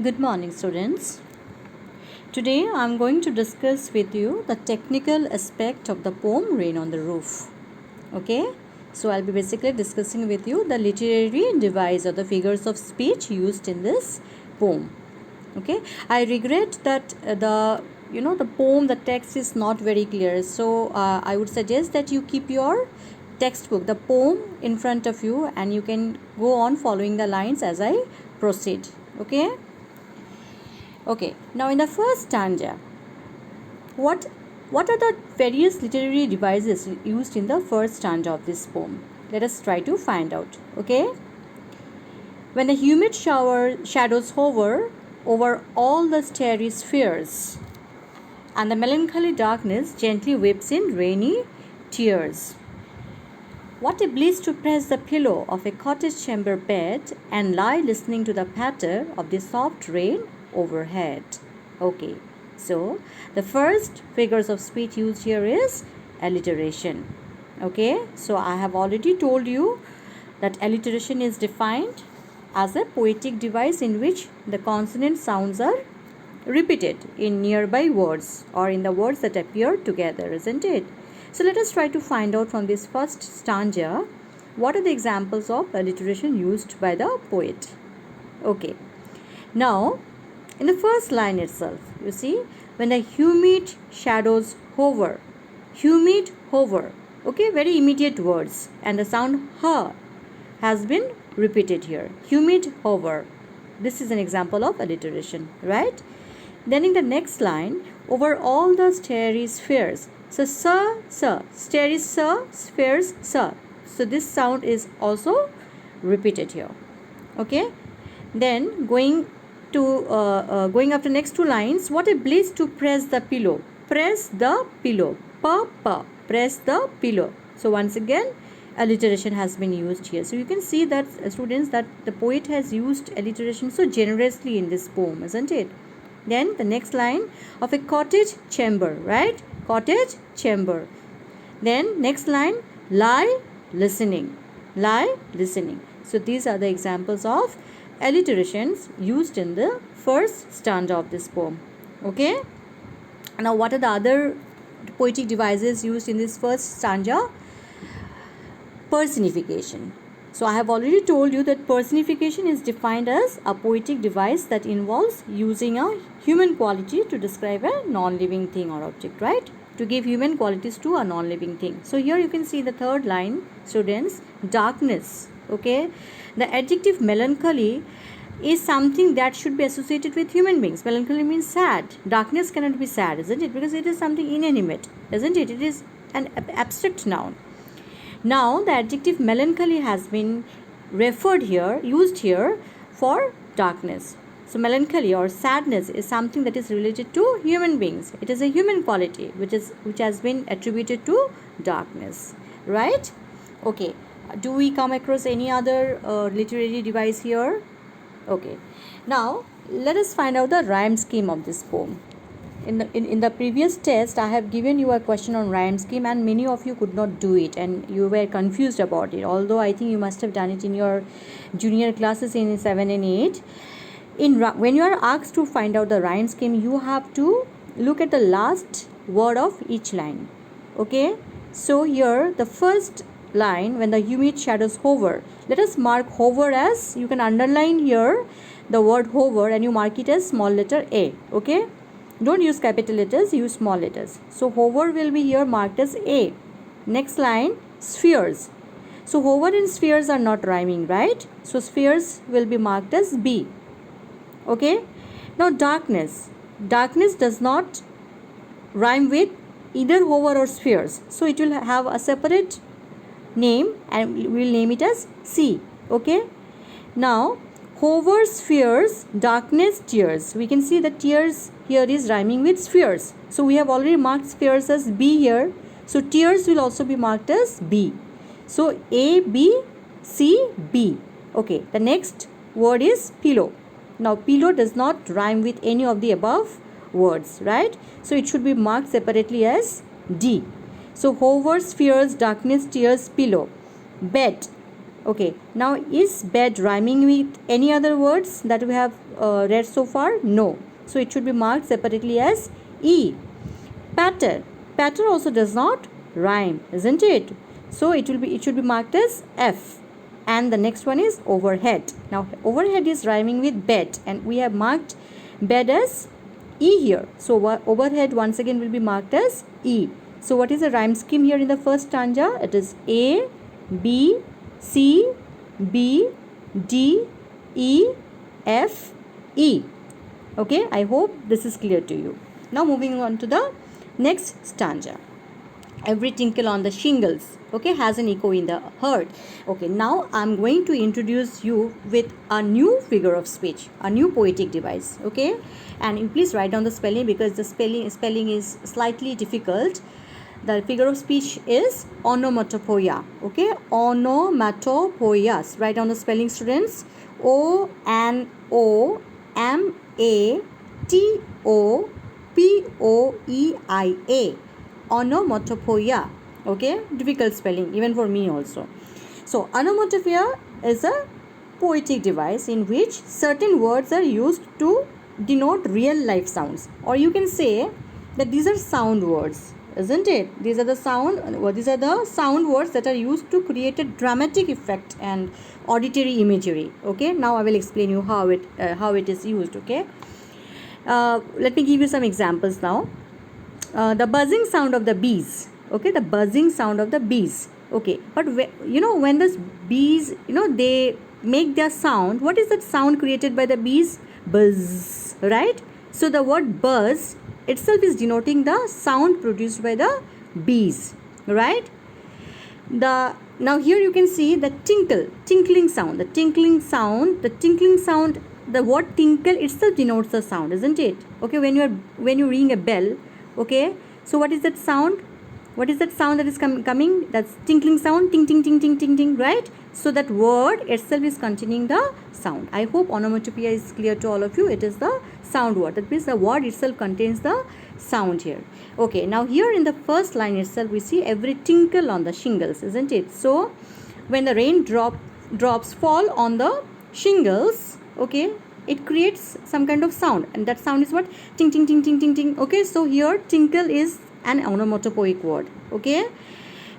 Good morning, students. Today I am going to discuss with you the technical aspect of the poem Rain on the Roof. Okay? So I'll be basically discussing with you the literary device or the figures of speech used in this poem. Okay? I regret that the poem, the text is not very clear. So I would suggest that you keep your textbook, the poem, in front of you, and you can go on following the lines as I proceed. Okay, now in the first stanza, what are the various literary devices used in the first stanza of this poem? Let us try to find out. Okay, when the humid shadows hover over all the starry spheres, and the melancholy darkness gently weeps in rainy tears. What a bliss to press the pillow of a cottage chamber bed and lie listening to the patter of the soft rain overhead. Okay, so the first figures of speech used here is alliteration. Okay, so I have already told you that alliteration is defined as a poetic device in which the consonant sounds are repeated in nearby words or in the words that appear together, isn't it? So let us try to find out from this first stanza what are the examples of alliteration used by the poet. Okay, now in the first line itself, you see, when the humid shadows hover, okay, very immediate words, and the sound ha has been repeated here. Humid hover. This is an example of alliteration, right? Then in the next line, over all the starry spheres. So starry spheres, sir. So this sound is also repeated here. Okay. Then going after next two lines, what a bliss to press the pillow. Press the pillow. Press the pillow. So once again, alliteration has been used here. So you can see that, students, that the poet has used alliteration so generously in this poem, isn't it? Then the next line, of a cottage chamber, right? Cottage chamber. Then next line, lie listening. Lie listening. So these are the examples of alliterations used in the first stanza of this poem. Okay. Now what are the other poetic devices used in this first stanza? Personification. So I have already told you that personification is defined as a poetic device that involves using a human quality to describe a non-living thing or object, right? To give human qualities to a non-living thing. So here you can see the third line, students, darkness. Okay, the adjective melancholy is something that should be associated with human beings. Melancholy means sad. Darkness cannot be sad, isn't it? Because it is something inanimate, isn't it? It is an abstract noun. Now the adjective melancholy has been used here for darkness. So melancholy or sadness is something that is related to human beings. It is a human quality which has been attributed to darkness, right? Okay. Do we come across any other literary device here? Okay. Now let us find out the rhyme scheme of this poem. In the previous test, I have given you a question on rhyme scheme, and many of you could not do it and you were confused about it, although I think you must have done it in your junior classes in 7 and 8. When you are asked to find out the rhyme scheme, you have to look at the last word of each line. Okay, so here the first line, when the humid shadows hover, let us mark hover as, you can underline here the word hover and you mark it as small letter A. Okay, don't use capital letters, use small letters. So hover will be here marked as A. Next line, spheres. So hover and spheres are not rhyming, right? So spheres will be marked as B. Okay. Now darkness. Darkness does not rhyme with either hover or spheres. So it will have a separate name and we will name it as C. Okay. Now hover, spheres, darkness, tears. We can see the tears here is rhyming with spheres. So we have already marked spheres as B here. So tears will also be marked as B. So A, B, C, B. Okay, the next word is pillow. Now pillow does not rhyme with any of the above words, right? So it should be marked separately as D. So hover, spheres, darkness, tears, pillow. Bed. Okay, now is bed rhyming with any other words that we have read so far? No. So it should be marked separately as E. Patter. Patter also does not rhyme, isn't it? So it should be marked as F. And the next one is overhead. Now overhead is rhyming with bed, and we have marked bed as E here. So overhead once again will be marked as E. So what is the rhyme scheme here in the first stanza? It is A, B, C, B, D, E, F, E. Okay, I hope this is clear to you. Now moving on to the next stanza. Every tinkle on the shingles, okay, has an echo in the heart. Okay, now I'm going to introduce you with a new figure of speech, a new poetic device. Okay, and you please write down the spelling because the spelling is slightly difficult. The figure of speech is onomatopoeia. Okay, onomatopoeias. Write down the spelling, students. onomatopoeia. Onomatopoeia. Okay, difficult spelling even for me also. So onomatopoeia is a poetic device in which certain words are used to denote real life sounds, or you can say that these are sound words, isn't it? These are the sound words that are used to create a dramatic effect and auditory imagery. Okay, now I will explain you how it is used. Okay, let me give you some examples now. The buzzing sound of the bees. Okay, the buzzing sound of the bees. Okay, but when the bees, they make their sound, what is that sound created by the bees? Buzz, right? So the word buzz itself is denoting the sound produced by the bees, right? Now here you can see the tinkling sound. The word tinkle itself denotes the sound, isn't it? Okay, when you ring a bell, okay, so what is that sound? What is that sound that is coming? That's tinkling sound, ting ting ting ting ting ting, right? So that word itself is containing the sound. I hope onomatopoeia is clear to all of you. It is the sound word. That means the word itself contains the sound here. Okay, now here in the first line itself we see every tinkle on the shingles, isn't it? So when the rain drops fall on the shingles, okay, it creates some kind of sound, and that sound is what? Ting ting ting ting ting ting. Okay, so here tinkle is an onomatopoeic word.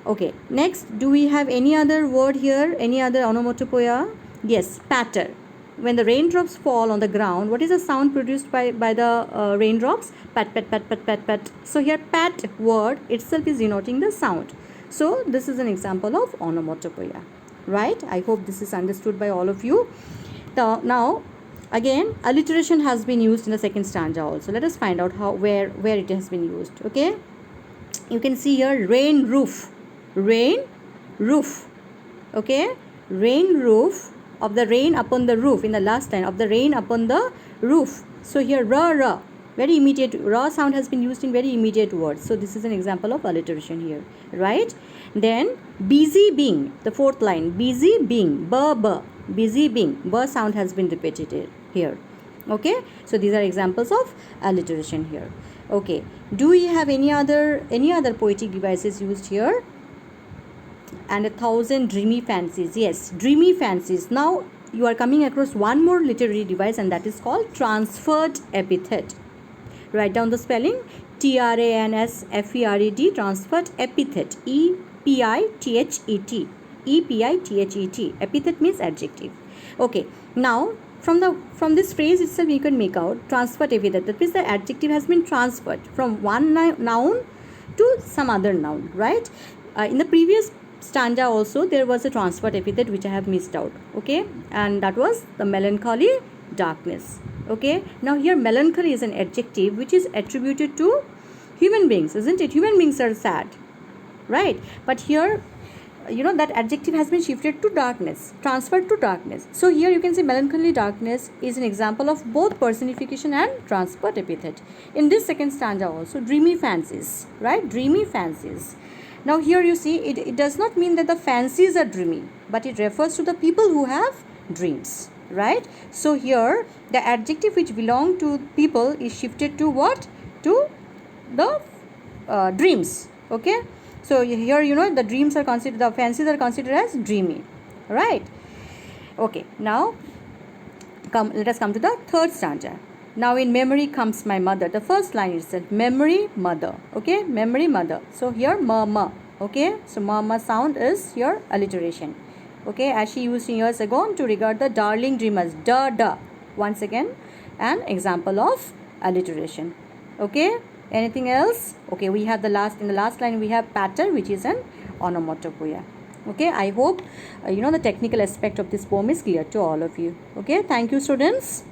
Okay, next, do we have any other word here, any other onomatopoeia? Yes, patter. When the raindrops fall on the ground, what is the sound produced by the raindrops? Pat pat pat pat pat pat. So here pat word itself is denoting the sound. So this is an example of onomatopoeia, right? I hope this is understood by all of you. Now again, alliteration has been used in the second stanza also. Let us find out where it has been used. Okay, you can see here rain roof. Okay, rain roof, of the rain upon the roof, in the last line, of the rain upon the roof. So here ra, very immediate, ra sound has been used in very immediate words. So this is an example of alliteration here, right? Then busy being, the fourth line, busy being, busy being, sound has been repeated here. Okay, so these are examples of alliteration here. Okay, do we have any other poetic devices used here? And 1,000 dreamy fancies. Yes, dreamy fancies. Now you are coming across one more literary device, and that is called transferred epithet. Write down the spelling: TRANSFERED, transferred epithet. EPITHET. Epithet means adjective. Okay, now from this phrase itself you can make out transferred epithet. That means the adjective has been transferred from one noun to some other noun, right? In the previous stanza also there was a transferred epithet which I have missed out. Okay, and that was the melancholy darkness. Okay, now here melancholy is an adjective which is attributed to human beings, isn't it? Human beings are sad, right? But here that adjective has been shifted to darkness, transferred to darkness. So here you can say melancholy darkness is an example of both personification and transferred epithet. In this second stanza also, dreamy fancies, right? Dreamy fancies. Now here you see it does not mean that the fancies are dreamy, but it refers to the people who have dreams, right? So here the adjective which belong to people is shifted to what? To the dreams. Okay, so here the dreams are considered, the fancies are considered as dreamy. Right. Okay, now let us come to the third stanza. Now in memory comes my mother. The first line itself, memory mother. Okay, memory mother. So here mama. Okay, so mama sound is your alliteration. Okay, as she used years ago to regard the darling dreamers. Da da. Once again, an example of alliteration. Okay, anything else? Okay, we have in the last line we have patter, which is an onomatopoeia. Okay, I hope the technical aspect of this poem is clear to all of you. Okay, thank you, students.